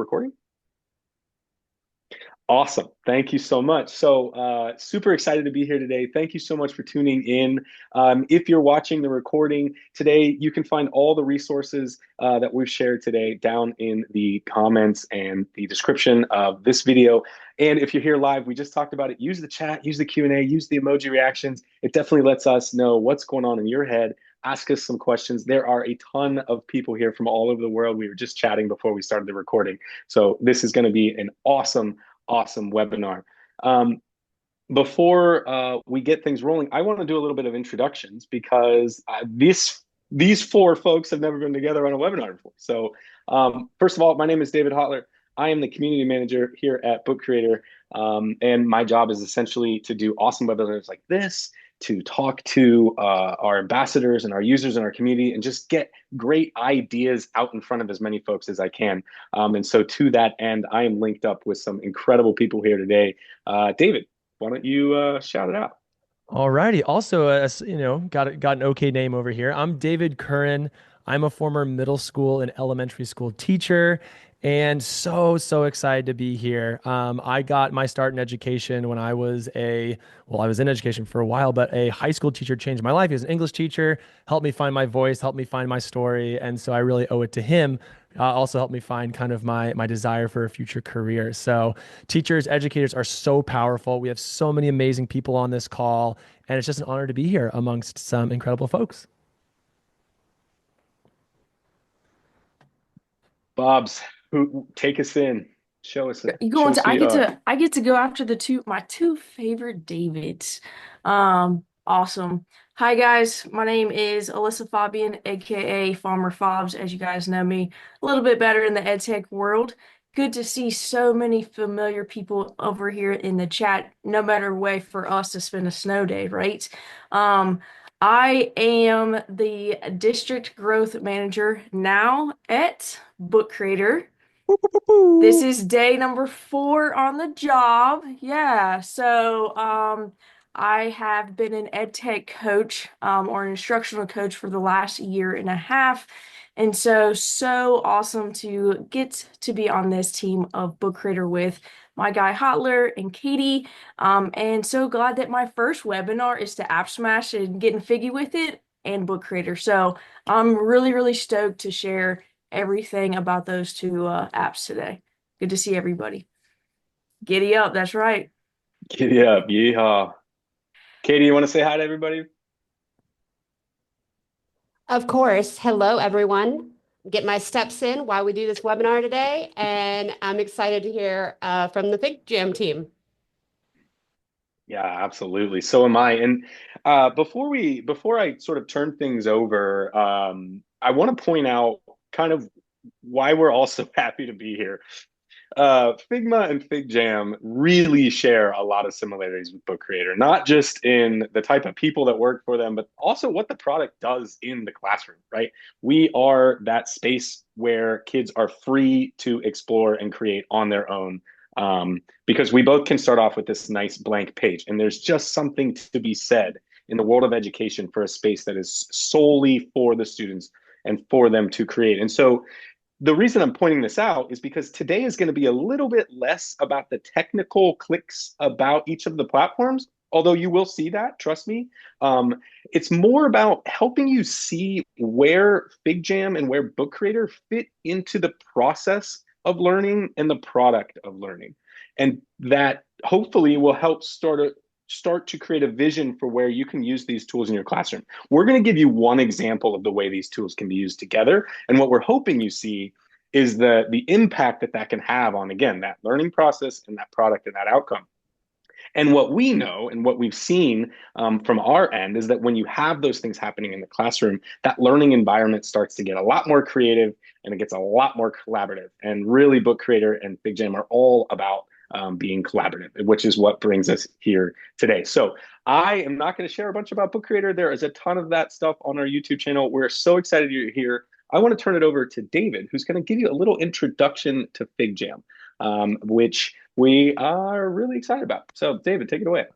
recording? Awesome. Thank you so much. Super excited to be here today. Thank you so much for tuning in. If you're watching the recording today, you can find all the resources that we've shared today down in the comments and the description of this video. And if you're here live, we just talked about it. Use the chat, use the Q&A, use the emoji reactions. It definitely lets us know what's going on in your head. Ask us some questions. There are a ton of people here from all over the world. We were just chatting before we started the recording. So this is going to be an awesome webinar. Um, before we get things rolling, I want to do a little bit of introductions because these four folks have never been together on a webinar before. First of all, my name is David Hotler. I am the community manager here at Book Creator, and my job is essentially to do awesome webinars like this, to talk to our ambassadors and our users in our community and just get great ideas out in front of as many folks as I can. And so to that end, I am linked up with some incredible people here today. David, why don't you shout it out? All righty. Also, got an okay name over here. I'm David Curran. I'm a former middle school and elementary school teacher, and so excited to be here. I got my start in education when I was in education for a while, but a high school teacher changed my life. He was an English teacher, helped me find my voice, helped me find my story, and so I really owe it to him. Also helped me find kind of my desire for a future career. So teachers, educators are so powerful. We have so many amazing people on this call, and it's just an honor to be here amongst some incredible folks. Bob's, who take us in, You show going us to who you are. I get to go after my two favorite Davids. Awesome. Hi guys, my name is Alyssa Fabian, aka Farmer Fobs, as you guys know me a little bit better in the ed tech world. Good to see so many familiar people over here in the chat. No better way for us to spend a snow day, right? Um, I am the district growth manager now at Book Creator. This is day number 4 on the job. Yeah. I have been an ed tech coach, or an instructional coach for the last year and a half. And so awesome to get to be on this team of Book Creator with my guy Hotler and Katie. And so glad that my first webinar is to App Smash and getting figgy with it and Book Creator. So I'm really stoked to share everything about those two apps today. Good to see everybody. Giddy up, that's right. Giddy up, yeehaw. Katie, you want to say hi to everybody? Of course. Hello, everyone. Get my steps in while we do this webinar today, and I'm excited to hear from the FigJam team. Yeah, absolutely. So am I. And before I sort of turn things over, I want to point out kind of why we're all so happy to be here. Figma and FigJam really share a lot of similarities with Book Creator, not just in the type of people that work for them, but also what the product does in the classroom, right? We are that space where kids are free to explore and create on their own. Because we both can start off with this nice blank page. And there's just something to be said in the world of education for a space that is solely for the students and for them to create. And so the reason I'm pointing this out is because today is going to be a little bit less about the technical clicks about each of the platforms, although you will see that, trust me. It's more about helping you see where FigJam and where Book Creator fit into the process of learning and the product of learning. And that hopefully will help start to create a vision for where you can use these tools in your classroom. We're going to give you one example of the way these tools can be used together. And what we're hoping you see is the impact that that can have on, again, that learning process and that product and that outcome. And what we know and what we've seen from our end is that when you have those things happening in the classroom, that learning environment starts to get a lot more creative and it gets a lot more collaborative. And really, Book Creator and FigJam are all about being collaborative, which is what brings us here today. So I am not going to share a bunch about Book Creator. There is a ton of that stuff on our YouTube channel. We're so excited you're here. I want to turn it over to David, who's going to give you a little introduction to FigJam, which we are really excited about. So David, take it away.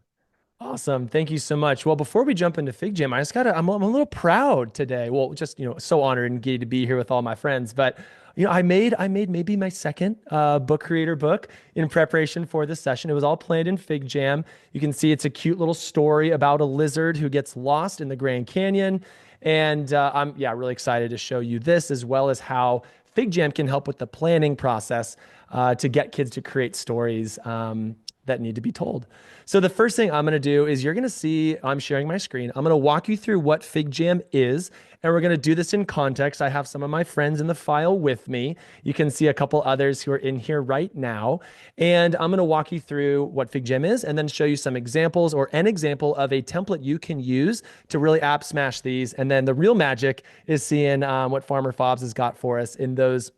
Awesome. Thank you so much. Well, before we jump into FigJam, I'm a little proud today. Well, just, so honored and giddy to be here with all my friends. But, I made maybe my second book creator book in preparation for this session. It was all planned in FigJam. You can see it's a cute little story about a lizard who gets lost in the Grand Canyon. And I'm, yeah, really excited to show you this, as well as how FigJam can help with the planning process to get kids to create stories that need to be told. So the first thing I'm going to do is you're going to see, I'm sharing my screen. I'm going to walk you through what FigJam is, and we're going to do this in context. I have some of my friends in the file with me. You can see a couple others who are in here right now. And I'm going to walk you through what FigJam is and then show you some examples or an example of a template you can use to really app smash these. And then the real magic is seeing what Farmer Fobs has got for us in those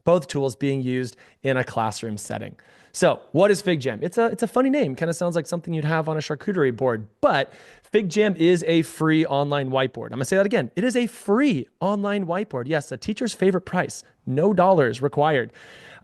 both tools being used in a classroom setting. So, what is FigJam? It's a funny name. Kind of sounds like something you'd have on a charcuterie board, but FigJam is a free online whiteboard. I'm gonna say that again. It is a free online whiteboard. Yes, a teacher's favorite price. No dollars required.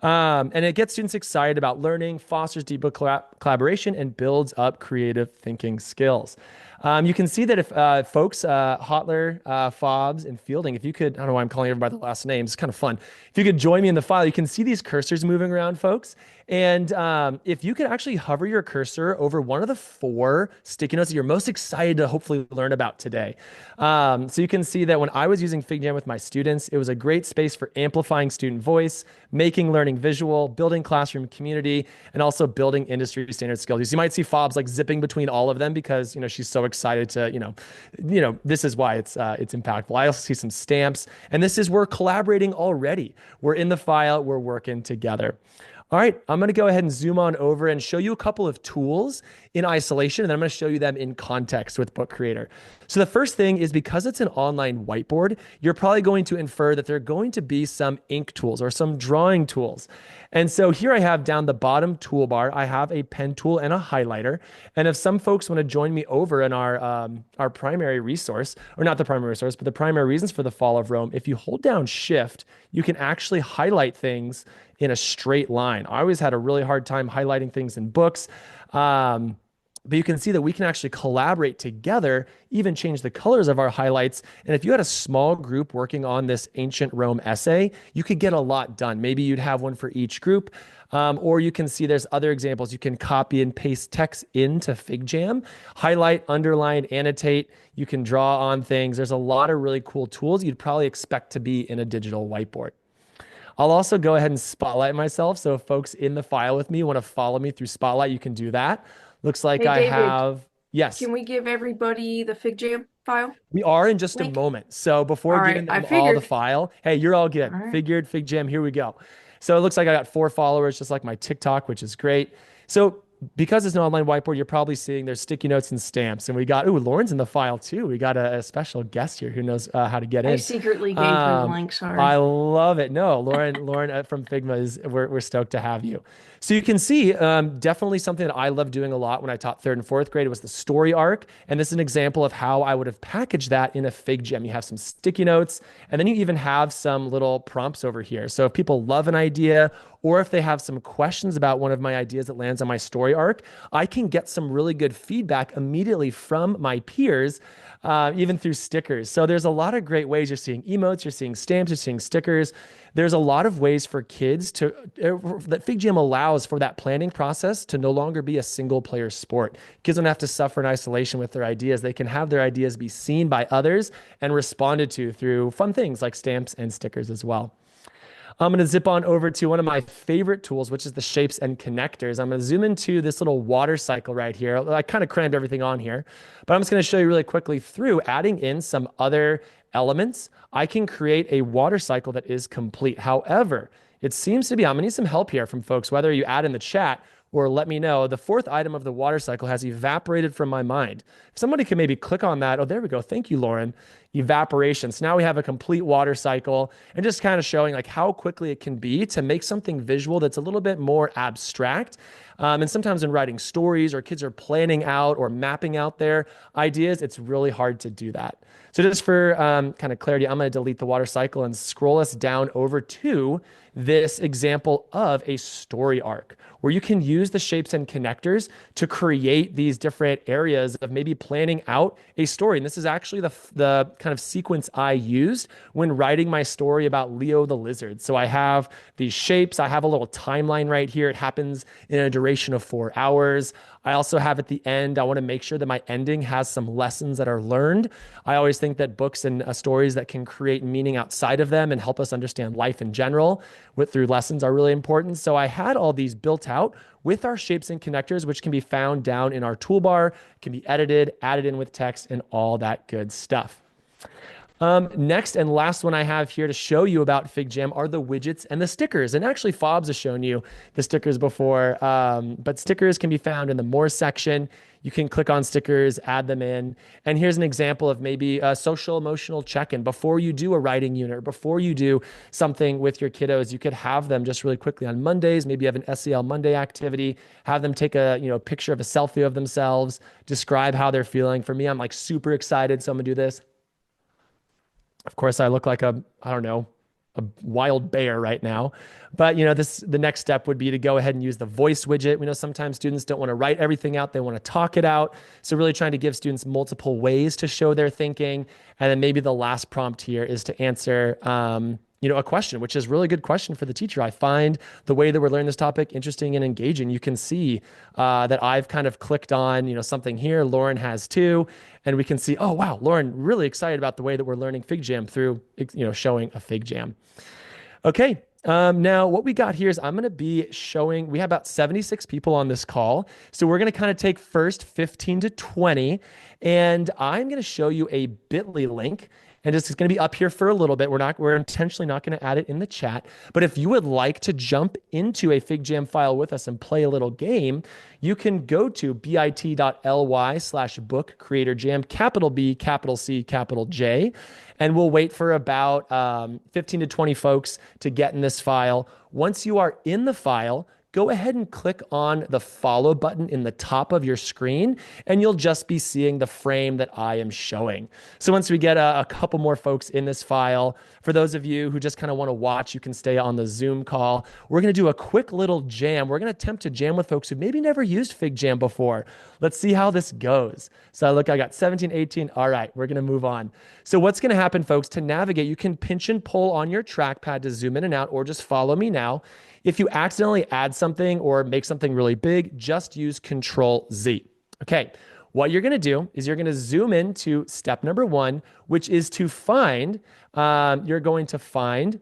And it gets students excited about learning, fosters deeper collaboration, and builds up creative thinking skills. You can see that if folks, Hotler, Fobbs, and Fielding, if you could, I don't know why I'm calling everybody by the last names, it's kind of fun. If you could join me in the file, you can see these cursors moving around, folks. And if you could actually hover your cursor over one of the 4 sticky notes that you're most excited to hopefully learn about today. So you can see that when I was using FigJam with my students, it was a great space for amplifying student voice, making learning visual, building classroom community, and also building industry standard skills. You might see Fobbs like zipping between all of them because, she's so excited to, this is why it's impactful. I also see some stamps, and this is, we're collaborating already. We're in the file, we're working together. All right, I'm going to go ahead and zoom on over and show you a couple of tools in isolation, and then I'm going to show you them in context with Book Creator. So the first thing is, because it's an online whiteboard, you're probably going to infer that there are going to be some ink tools or some drawing tools. And so here I have down the bottom toolbar, I have a pen tool and a highlighter. And if some folks want to join me over in our primary resource, or not the primary resource, but the primary reasons for the fall of Rome, if you hold down Shift, you can actually highlight things in a straight line. I always had a really hard time highlighting things in books. But you can see that we can actually collaborate together, even change the colors of our highlights. And if you had a small group working on this ancient Rome essay, you could get a lot done. Maybe you'd have one for each group. Or you can see there's other examples. You can copy and paste text into FigJam, highlight, underline, annotate. You can draw on things. There's a lot of really cool tools you'd probably expect to be in a digital whiteboard. I'll also go ahead and spotlight myself. So if folks in the file with me want to follow me through Spotlight, you can do that. Looks like Hey, I David, have, yes, can we give everybody the FigJam file we are in just a link? moment. So before All right, giving I them all the figured. file, hey, you're all good. All right. Figured, FigJam, here we go. So it looks like I got 4 followers, just like my TikTok, which is great. So because it's an online whiteboard, you're probably seeing there's sticky notes and stamps. And we got, ooh, Lauren's in the file too. We got a special guest here who knows how to get I in. secretly gave her the link, I sorry. love it. No, Lauren from Figma we're stoked to have you. So you can see, definitely something that I love doing a lot when I taught 3rd and 4th grade was the story arc. And this is an example of how I would have packaged that in a FigJam. You have some sticky notes, and then you even have some little prompts over here. So if people love an idea, or if they have some questions about one of my ideas that lands on my story arc, I can get some really good feedback immediately from my peers, even through stickers. So there's a lot of great ways. You're seeing emotes, you're seeing stamps, you're seeing stickers. There's a lot of ways for kids to that FigJam allows for that planning process to no longer be a single player sport. Kids don't have to suffer in isolation with their ideas. They can have their ideas be seen by others and responded to through fun things like stamps and stickers as well. I'm going to zip on over to one of my favorite tools, which is the shapes and connectors. I'm going to zoom into this little water cycle right here. I kind of crammed everything on here, but I'm just going to show you really quickly through adding in some other elements. I can create a water cycle that is complete. However, it seems to be, I'm going to need some help here from folks, whether you add in the chat or let me know. The 4th item of the water cycle has evaporated from my mind. If somebody could maybe click on that. Oh, there we go. Thank you, Lauren. Evaporation. So now we have a complete water cycle, and just kind of showing like how quickly it can be to make something visual that's a little bit more abstract. And sometimes in writing stories or kids are planning out or mapping out their ideas, it's really hard to do that. So just for kind of clarity, I'm going to delete the water cycle and scroll us down over to this example of a story arc where you can use the shapes and connectors to create these different areas of maybe planning out a story. And this is actually the kind of sequence I used when writing my story about Leo the lizard. So I have these shapes, I have a little timeline right here. It happens in a duration of 4 hours. I also have at the end, I want to make sure that my ending has some lessons that are learned. I always think that books and stories that can create meaning outside of them and help us understand life in general through lessons are really important. So I had all these built out with our shapes and connectors, which can be found down in our toolbar, can be edited, added in with text, and all that good stuff. Next and last one I have here to show you about FigJam are the widgets and the stickers. And actually, Fobs has shown you the stickers before, but stickers can be found in the More section. You can click on stickers, add them in. And here's an example of maybe a social emotional check-in. Before you do a writing unit, or before you do something with your kiddos, you could have them just really quickly on Mondays. Maybe you have an SEL Monday activity, have them take a picture of a selfie of themselves, describe how they're feeling. For me, I'm like super excited, so I'm gonna do this. Of course, I look like I don't know, a wild bear right now. But the next step would be to go ahead and use the voice widget. We know sometimes students don't want to write everything out, they want to talk it out. So really trying to give students multiple ways to show their thinking. And then maybe the last prompt here is to answer a question, which is a really good question for the teacher. I find the way that we're learning this topic interesting and engaging. You can see that I've kind of clicked on, something here. Lauren has too. And we can see, oh, wow, Lauren, really excited about the way that we're learning FigJam through, showing a FigJam. Okay, now what we got here is I'm going to be showing, we have about 76 people on this call. So we're going to kind of take first 15 to 20, and I'm going to show you a bit.ly link. And it's going to be up here for a little bit. We're intentionally not going to add it in the chat. But if you would like to jump into a FigJam file with us and play a little game, you can go to bit.ly/book creator jam, capital B, capital C, capital J. And we'll wait for about 15 to 20 folks to get in this file. Once you are in the file, go ahead and click on the follow button in the top of your screen, and you'll just be seeing the frame that I am showing. So once we get a couple more folks in this file, for those of you who just kind of want to watch, you can stay on the Zoom call. We're going to do a quick little jam. We're going to attempt to jam with folks who maybe never used FigJam before. Let's see how this goes. So look, I got 17, 18. All right, we're going to move on. So what's going to happen, folks, to navigate, you can pinch and pull on your trackpad to zoom in and out, or just follow me now. If you accidentally add something or make something really big, just use Control Z. Okay, what you're gonna do is you're gonna zoom into step number 1, which is to find, you're going to find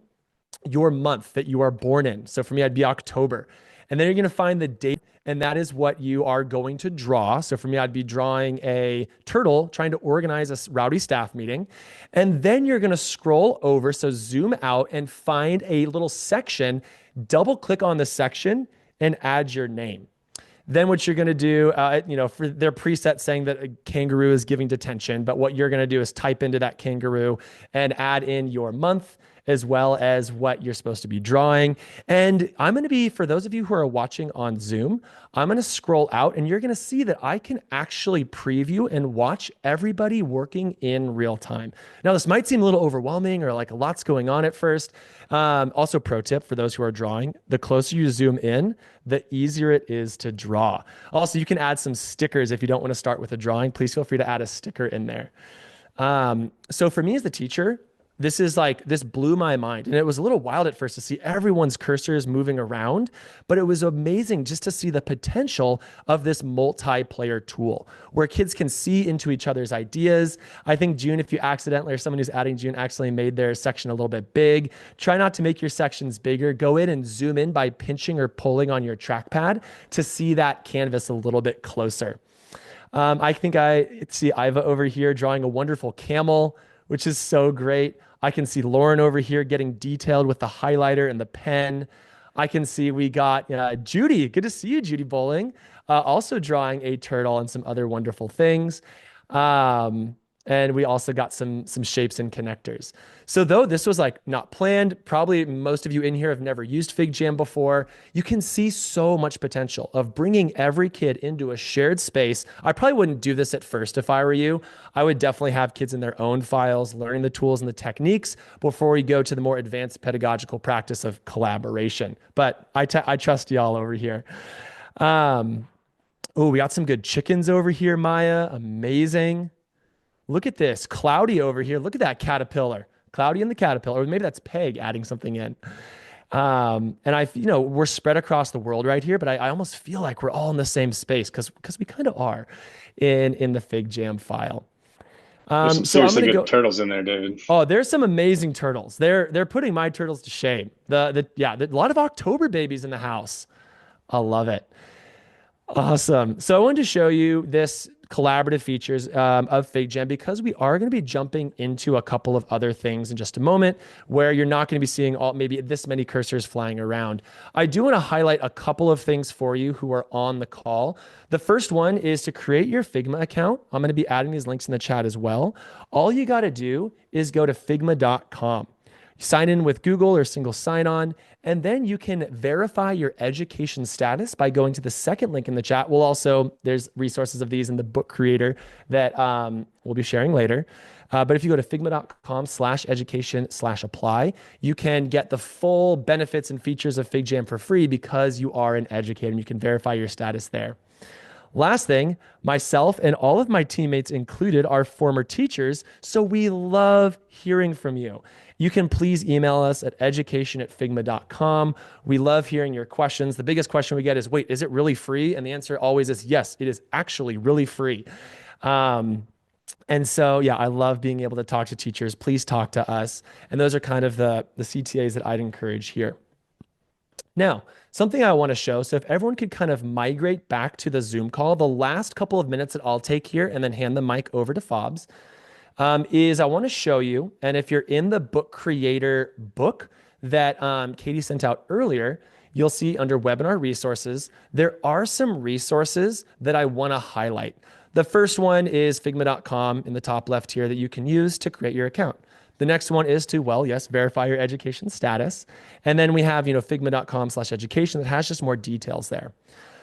your month that you are born in. So for me, I'd be October. And then you're gonna find the date, and that is what you are going to draw. So for me, I'd be drawing a turtle trying to organize a rowdy staff meeting. And then you're gonna scroll over, so zoom out and find a little section, double click on the section and add your name. Then what you're going to do, for their preset saying that a kangaroo is giving detention, but what you're going to do is type into that kangaroo and add in your month as well as what you're supposed to be drawing. And I'm going to be, for those of you who are watching on Zoom, I'm going to scroll out and you're going to see that I can actually preview and watch everybody working in real time. Now, this might seem a little overwhelming or like a lot's going on at first. Also, pro tip for those who are drawing, the closer you zoom in, the easier it is to draw. Also, you can add some stickers if you don't want to start with a drawing. Please feel free to add a sticker in there. So for me as the teacher, this blew my mind. And it was a little wild at first to see everyone's cursors moving around, but it was amazing just to see the potential of this multiplayer tool where kids can see into each other's ideas. I think June, if you accidentally, or someone who's adding June accidentally made their section a little bit big, try not to make your sections bigger. Go in and zoom in by pinching or pulling on your trackpad to see that canvas a little bit closer. I think I see Iva over here drawing a wonderful camel, which is so great. I can see Lauren over here getting detailed with the highlighter and the pen. I can see we got Judy. Good to see you, Judy Bowling. Also drawing a turtle and some other wonderful things. And we also got some shapes and connectors. So though this was like not planned, probably most of you in here have never used FigJam before, you can see so much potential of bringing every kid into a shared space. I probably wouldn't do this at first if I were you. I would definitely have kids in their own files, learning the tools and the techniques before we go to the more advanced pedagogical practice of collaboration. But I trust y'all over here. Um, oh, we got some good chickens over here, Maya. Amazing. Look at this. Cloudy over here. Look at that caterpillar. Cloudy and the caterpillar. Or maybe that's Peg adding something in. And we're spread across the world right here, but I almost feel like we're all in the same space because we kind of are in the FigJam file. There's some So I'm seriously gonna good go. turtles in there, David. Oh, there's some amazing turtles. They're putting my turtles to shame. A lot of October babies in the house. I love it. Awesome. So I wanted to show you this collaborative features of FigJam because we are going to be jumping into a couple of other things in just a moment where you're not going to be seeing all maybe this many cursors flying around. I do want to highlight a couple of things for you who are on the call. The first one is to create your Figma account. I'm going to be adding these links in the chat as well. All you got to do is go to figma.com. Sign in with Google or single sign on, and then you can verify your education status by going to the second link in the chat. There's resources of these in the book creator that we'll be sharing later. But if you go to figma.com/education/apply, you can get the full benefits and features of FigJam for free because you are an educator and you can verify your status there. Last thing, myself and all of my teammates included are former teachers, so we love hearing from you. You can please email us at education@figma.com. We love hearing your questions. The biggest question we get is, wait, is it really free? And the answer always is yes, it is actually really free. And so, yeah, I love being able to talk to teachers. Please talk to us. And those are kind of the CTAs that I'd encourage here. Now, something I want to show. So if everyone could kind of migrate back to the Zoom call, the last couple of minutes that I'll take here and then hand the mic over to Fobs is I want to show you. And if you're in the book creator book that Katie sent out earlier, you'll see under webinar resources, there are some resources that I want to highlight. The first one is figma.com in the top left here that you can use to create your account. The next one is to, well, yes, verify your education status. And then we have, figma.com/education that has just more details there.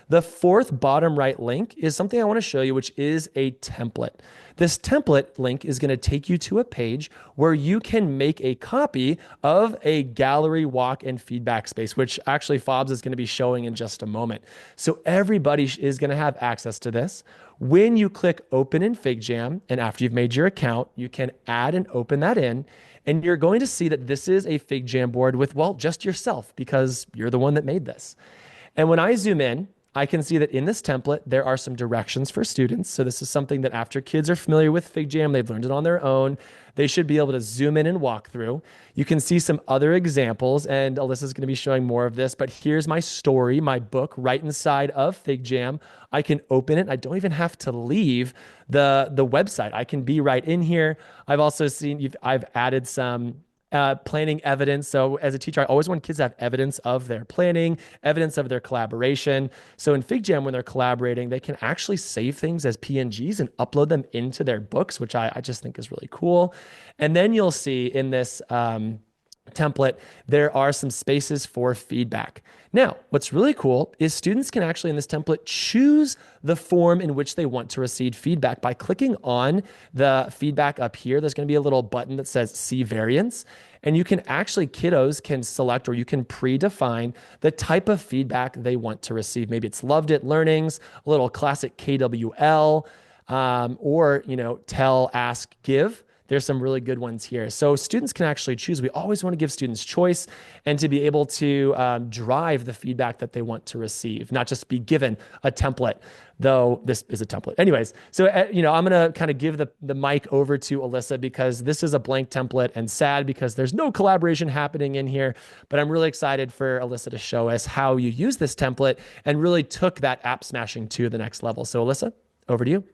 The fourth bottom right link is something I want to show you, which is a template. This template link is going to take you to a page where you can make a copy of a gallery walk and feedback space, which actually Fobs is going to be showing in just a moment. So everybody is going to have access to this. When you click open in FigJam, and after you've made your account, you can add and open that in. And you're going to see that this is a FigJam board with, well, just yourself because you're the one that made this. And when I zoom in, I can see that in this template, there are some directions for students. So this is something that after kids are familiar with FigJam, they've learned it on their own, they should be able to zoom in and walk through. You can see some other examples, and Alyssa's going to be showing more of this, but here's my story, my book right inside of FigJam. I can open it. I don't even have to leave the website. I can be right in here. I've also seen, I've added some planning evidence. So as a teacher, I always want kids to have evidence of their planning, evidence of their collaboration. So in FigJam, when they're collaborating, they can actually save things as PNGs and upload them into their books, which I just think is really cool. And then you'll see in this template, there are some spaces for feedback. Now, what's really cool is students can actually in this template choose the form in which they want to receive feedback by clicking on the feedback up here. There's going to be a little button that says see variants. And you can actually, kiddos can select or you can predefine the type of feedback they want to receive. Maybe it's loved it learnings, a little classic KWL, or, tell, ask, give. There's some really good ones here. So students can actually choose. We always want to give students choice and to be able to drive the feedback that they want to receive, not just be given a template, though this is a template. Anyways, so, I'm going to kind of give the mic over to Alyssa because this is a blank template and sad because there's no collaboration happening in here, but I'm really excited for Alyssa to show us how you use this template and really took that app smashing to the next level. So Alyssa, over to you.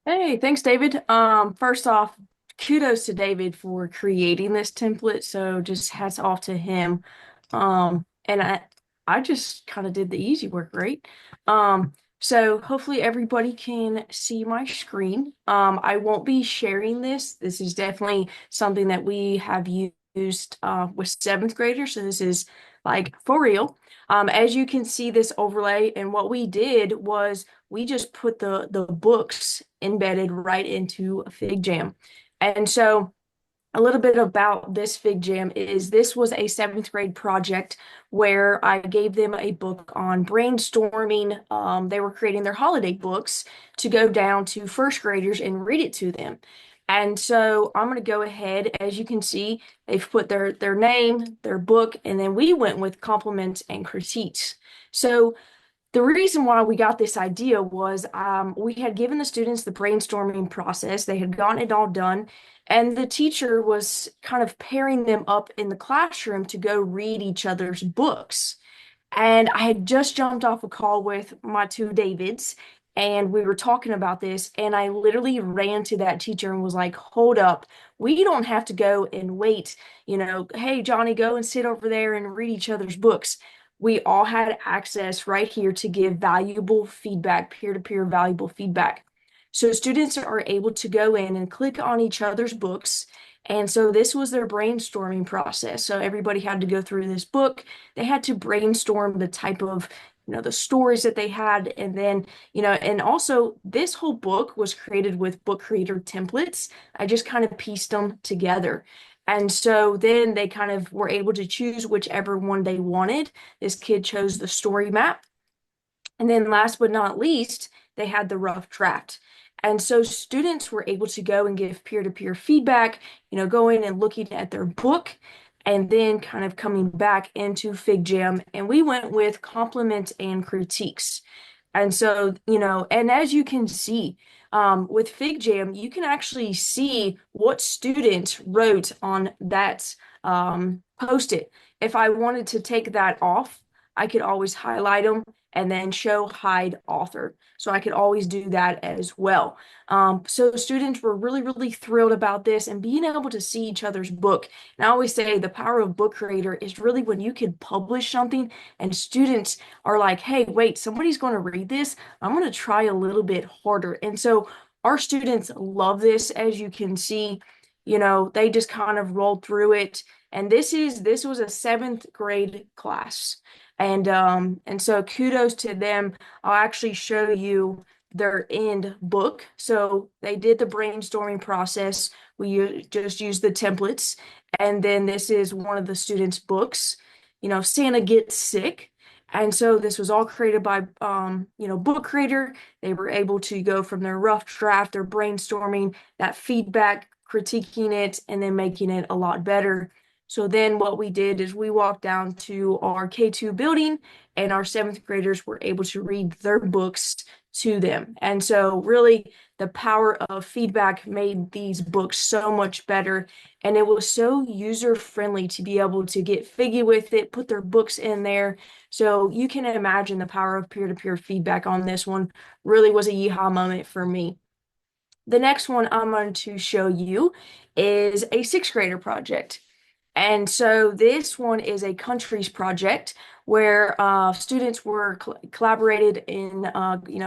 Hey, thanks, David. First off, kudos to David for creating this template. So just hats off to him. And I just kind of did the easy work, right? So hopefully everybody can see my screen. I won't be sharing this. This is definitely something that we have used with seventh graders. So this is like for real. As you can see this overlay, and what we did was we just put the books embedded right into FigJam. And so a little bit about this FigJam is this was a seventh grade project where I gave them a book on brainstorming. They were creating their holiday books to go down to first graders and read it to them. And so I'm going to go ahead, as you can see, they've put their name, their book, and then we went with compliments and critiques. So the reason why we got this idea was we had given the students the brainstorming process. They had gotten it all done, and the teacher was kind of pairing them up in the classroom to go read each other's books. And I had just jumped off a call with my two Davids, and we were talking about this. And I literally ran to that teacher and was like, hold up, we don't have to go and wait, hey, Johnny, go and sit over there and read each other's books. We all had access right here to give valuable feedback, peer-to-peer valuable feedback. So students are able to go in and click on each other's books. And so this was their brainstorming process. So everybody had to go through this book. They had to brainstorm the type of, the stories that they had. And then, and also this whole book was created with book creator templates. I just kind of pieced them together. And so then they kind of were able to choose whichever one they wanted. This kid chose the story map. And then last but not least, they had the rough draft. And so students were able to go and give peer-to-peer feedback, going and looking at their book and then kind of coming back into FigJam. And we went with compliments and critiques. And so, and as you can see, with FigJam, you can actually see what students wrote on that post-it. If I wanted to take that off, I could always highlight them and then show hide author. So I could always do that as well. So students were really, really thrilled about this and being able to see each other's book. And I always say the power of book creator is really when you can publish something and students are like, hey, wait, somebody's going to read this. I'm going to try a little bit harder. And so our students love this, as you can see. They just kind of rolled through it. And this was a seventh grade class. And so kudos to them. I'll actually show you their end book. So they did the brainstorming process. Just used the templates. And then this is one of the students' books, Santa Gets Sick. And so this was all created by, book creator. They were able to go from their rough draft, their brainstorming, that feedback, critiquing it, and then making it a lot better. So then what we did is we walked down to our K2 building and our seventh graders were able to read their books to them. And so really the power of feedback made these books so much better. And it was so user friendly to be able to get figgy with it, put their books in there. So you can imagine the power of peer-to-peer feedback on this one really was a yeehaw moment for me. The next one I'm going to show you is a sixth grader project. And so this one is a countries project where students were collaborated in,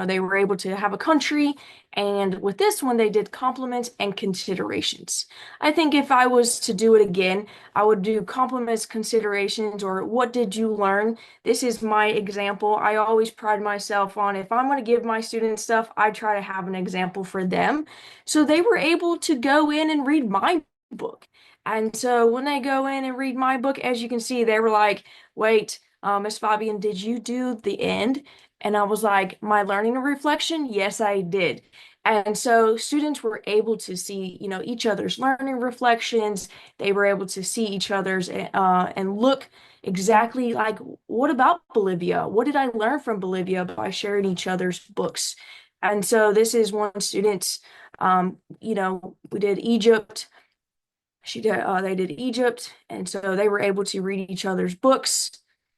they were able to have a country. And with this one, they did compliments and considerations. I think if I was to do it again, I would do compliments, considerations, or what did you learn? This is my example. I always pride myself on if I'm going to give my students stuff, I try to have an example for them. So they were able to go in and read my book. And so when they go in and read my book, as you can see, they were like, wait, Miss Fabian, did you do the end? And I was like, my learning and reflection? Yes, I did. And so students were able to see, each other's learning reflections. They were able to see each other's and look exactly like, what about Bolivia? What did I learn from Bolivia by sharing each other's books? And so this is one student's, we did Egypt. They did Egypt, and so they were able to read each other's books.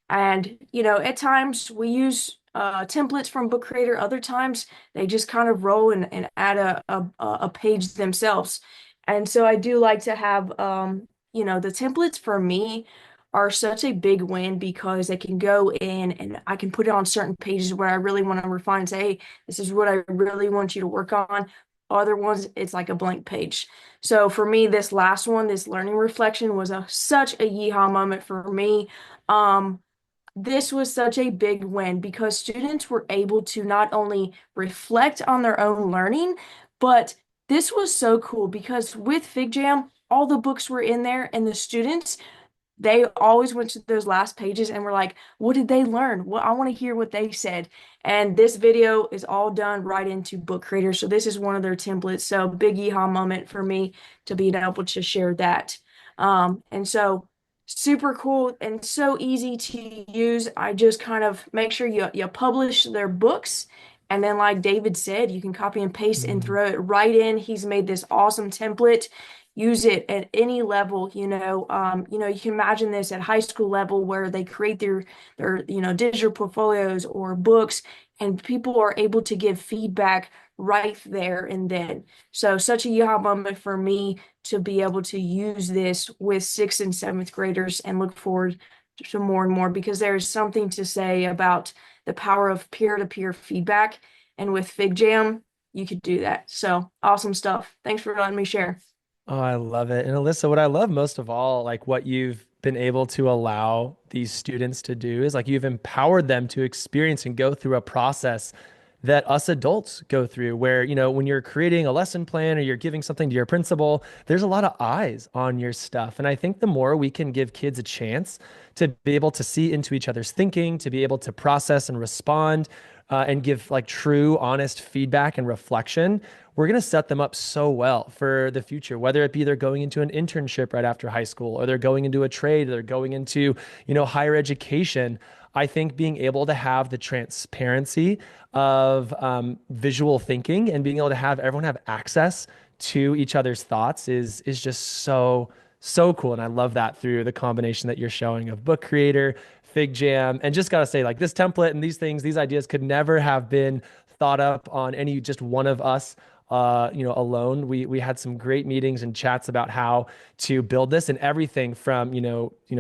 And at times we use templates from Book Creator. Other times they just kind of roll and add a page themselves. And so I do like to have the templates for me are such a big win because they can go in and I can put it on certain pages where I really want to refine and say, hey, this is what I really want you to work on. Other ones, it's like a blank page. So for me, this last one, this learning reflection was such a yeehaw moment for me. Um, this was such a big win because students were able to not only reflect on their own learning, but this was so cool because with FigJam, all the books were in there and the students they always went to those last pages and were like, what did they learn? Well, I want to hear what they said. And this video is all done right into Book Creator. So this is one of their templates. So big yeehaw moment for me to be able to share that. And so super cool and so easy to use. I just kind of make sure you publish their books. And then like David said, you can copy and paste and Mhm. throw it right in. He's made this awesome template. Use it at any level, you can imagine this at high school level where they create their digital portfolios or books and people are able to give feedback right there and then. So such a yeehaw moment for me to be able to use this with sixth and seventh graders and look forward to more and more because there's something to say about the power of peer-to-peer feedback. And with FigJam, you could do that. So awesome stuff. Thanks for letting me share. Oh, I love it. And Alyssa, what I love most of all, like what you've been able to allow these students to do is like you've empowered them to experience and go through a process that us adults go through where, when you're creating a lesson plan or you're giving something to your principal, there's a lot of eyes on your stuff. And I think the more we can give kids a chance to be able to see into each other's thinking, to be able to process and respond, and give like true, honest feedback and reflection, we're going to set them up so well for the future, whether it be they're going into an internship right after high school, or they're going into a trade, or they're going into, higher education. I think being able to have the transparency of visual thinking and being able to have everyone have access to each other's thoughts is just so cool. And I love that through the combination that you're showing of Book Creator, FigJam, and just gotta say, like this template and these things, these ideas could never have been thought up on any just one of us alone. We had some great meetings and chats about how to build this, and everything from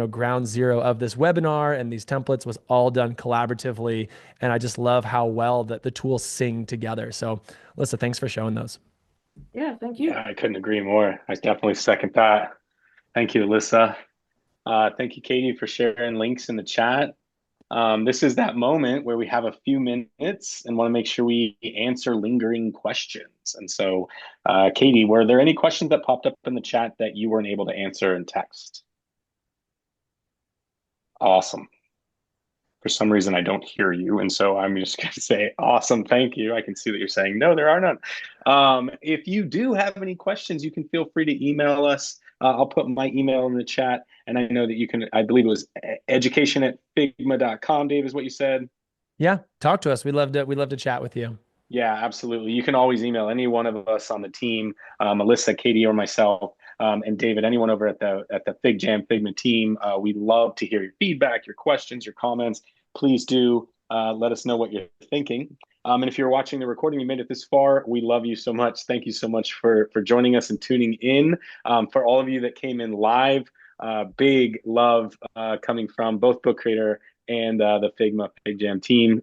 ground zero of this webinar and these templates was all done collaboratively. And I just love how well that the tools sing together. So, Alyssa, thanks for showing those. Yeah, thank you. Yeah, I couldn't agree more. I definitely second that. Thank you, Alyssa. Thank you, Katie, for sharing links in the chat. This is that moment where we have a few minutes and want to make sure we answer lingering questions. And so, Katie, were there any questions that popped up in the chat that you weren't able to answer in text? Awesome. For some reason, I don't hear you. And so I'm just going to say, awesome. Thank you. I can see that you're saying, no, there are none. If you do have any questions, you can feel free to email us. I'll put my email in the chat. And I know that you can, I believe it was education@figma.com, Dave, is what you said. Yeah, talk to us. We love to chat with you. Yeah, absolutely. You can always email any one of us on the team, Melissa, Katie, or myself, and David. Anyone over at the FigJam Figma team. We love to hear your feedback, your questions, your comments. Please do let us know what you're thinking. And if you're watching the recording, you made it this far. We love you so much. Thank you so much for joining us and tuning in. For all of you that came in live, big love coming from both Book Creator and the Figma FigJam team.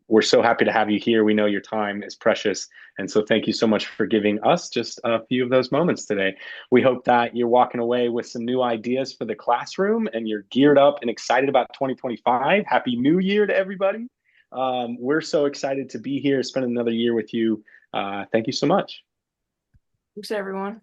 We're so happy to have you here. We know your time is precious. And so thank you so much for giving us just a few of those moments today. We hope that you're walking away with some new ideas for the classroom and you're geared up and excited about 2025. Happy New Year to everybody. We're so excited to be here, spend another year with you. Thank you so much. Thanks, everyone.